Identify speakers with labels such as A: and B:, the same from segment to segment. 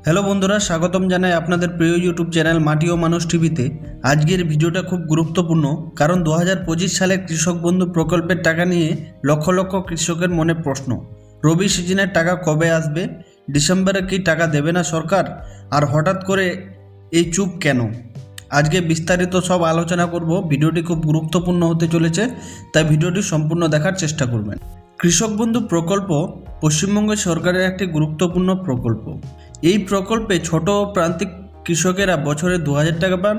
A: Hello বন্ধুরা, স্বাগতম জানাই আপনাদের প্রিয় ইউটিউব চ্যানেল মাটি ও মানুষ টিভিতে। আজকের ভিডিওটা খুব গুরুত্বপূর্ণ, কারণ 2025 সালে কৃষক বন্ধু প্রকল্পের টাকা নিয়ে লক্ষ লক্ষ কৃষকের মনে প্রশ্ন। রবি সিজনের টাকা কবে আসবে? ডিসেম্বরে কি টাকা দেবে না সরকার? আর হঠাৎ করে এই চুপ কেন? আজকে বিস্তারিত সব আলোচনা করব। ভিডিওটি খুব গুরুত্বপূর্ণ হতে চলেছে, তাই ভিডিওটি সম্পূর্ণ দেখার চেষ্টা করবেন। কৃষক বন্ধু প্রকল্প পশ্চিমবঙ্গ সরকারের একটি গুরুত্বপূর্ণ প্রকল্প। এই প্রকল্পে ছোট ও প্রান্তিক কৃষকেরা বছরে 2000 টাকা পান,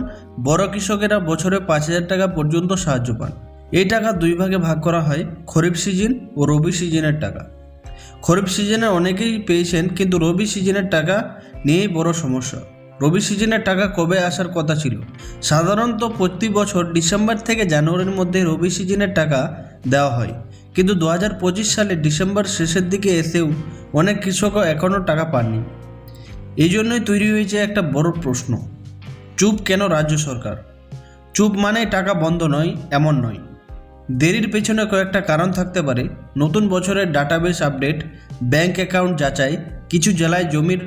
A: বড় কৃষকেরা বছরে 5000 টাকা পর্যন্ত সাহায্য পান। এই টাকা দুই ভাগে ভাগ করা হয়, খরিফ সিজন ও রবি সিজনের টাকা। খরিফ সিজনে অনেকেই পেয়েছেন, কিন্তু রবি সিজনের টাকা নিয়েই বড় সমস্যা। রবি সিজনের টাকা কবে আসার কথা ছিল? সাধারণত প্রতি বছর ডিসেম্বর থেকে জানুয়ারির মধ্যে রবি সিজনের টাকা দেওয়া হয়, কিন্তু 2025 সালে ডিসেম্বর শেষের দিকে এসেও অনেক কৃষকও এখনও টাকা পাননি। এই জন্যই তৈরি হয়েছে একটা বড় প্রশ্ন, চুপ কেন রাজ্য সরকার? চুপ মানে টাকা বন্ধ নয়, এমন নয়। দেরির পেছনে কয়েকটা কারণ থাকতে পারে। নতুন বছরের ডাটাবেস আপডেট, ব্যাংক অ্যাকাউন্ট যাচাই, কিছু জেলায় জমির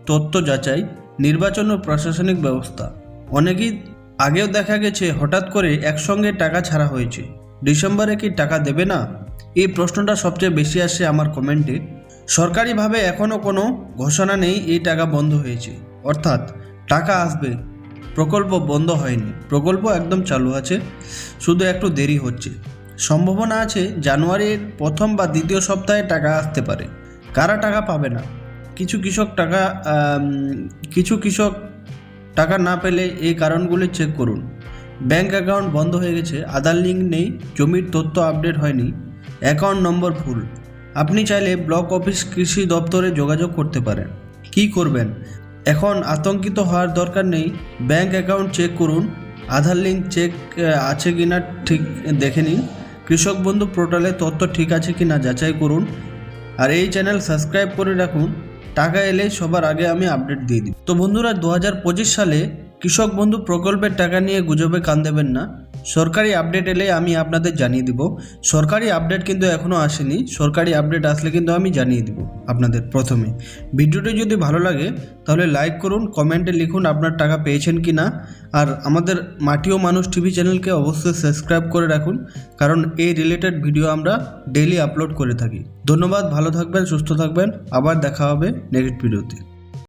A: তথ্য যাচাই, নির্বাচন ও প্রশাসনিক ব্যবস্থা। অনেকেই আগেও দেখা গেছে হঠাৎ করে একসঙ্গে টাকা ছাড়া হয়েছে। ডিসেম্বরে কি টাকা দেবে না? এই প্রশ্নটা সবচেয়ে বেশি আসে আমার কমেন্টে। সরকারিভাবে এখনও কোনো ঘোষণা নেই এই টাকা বন্ধ হয়েছে, অর্থাৎ টাকা আসবে, প্রকল্প বন্ধ হয়নি। প্রকল্প একদম চালু আছে, শুধু একটু দেরি হচ্ছে। সম্ভাবনা আছে জানুয়ারির প্রথম বা দ্বিতীয় সপ্তাহে টাকা আসতে পারে। কারা টাকা পাবে না? কিছু কৃষক টাকা না পেলে এই কারণগুলি চেক করুন। ব্যাংক অ্যাকাউন্ট বন্ধ হয়ে গেছে, আধার লিঙ্ক নেই, জমির তথ্য আপডেট হয়নি, অ্যাকাউন্ট নম্বর ভুল। আপনি চাইলে ব্লক অফিস কৃষি দপ্তরে যোগাযোগ করতে পারেন। কি করবেন? এখন আতঙ্কিত হওয়ার দরকার নেই। ব্যাংক অ্যাকাউন্ট চেক করুন, আধার লিঙ্ক চেক আছে কি না ঠিক দেখে নিন, কৃষক বন্ধু পোর্টালে তথ্য ঠিক আছে কি না যাচাই করুন, আর এই চ্যানেল সাবস্ক্রাইব করে রাখুন। টাকা এলে সবার আগে আমি আপডেট দিয়ে দিই। তো বন্ধুরা, 2025 সালে কৃষক বন্ধু প্রকল্পের টাকা নিয়ে গুজবে কান দেবেন না। সরকারি আপডেট এলে আমি আপনাদের জানিয়ে দিব। সরকারি আপডেট কিন্তু এখনও আসেনি। সরকারি আপডেট আসলে কিন্তু আমি জানিয়ে দিব আপনাদের প্রথমে। ভিডিওটি যদি ভালো লাগে তাহলে লাইক করুন, কমেন্টে লিখুন আপনার টাকা পেয়েছেন কি না। আর আমাদের মাটি ও মানুষ টিভি চ্যানেলকে অবশ্যই সাবস্ক্রাইব করে রাখুন, কারণ এই রিলেটেড ভিডিও আমরা ডেইলি আপলোড করে থাকি। ধন্যবাদ, ভালো থাকবেন, সুস্থ থাকবেন, আবার দেখা হবে নেক্সট ভিডিওতে।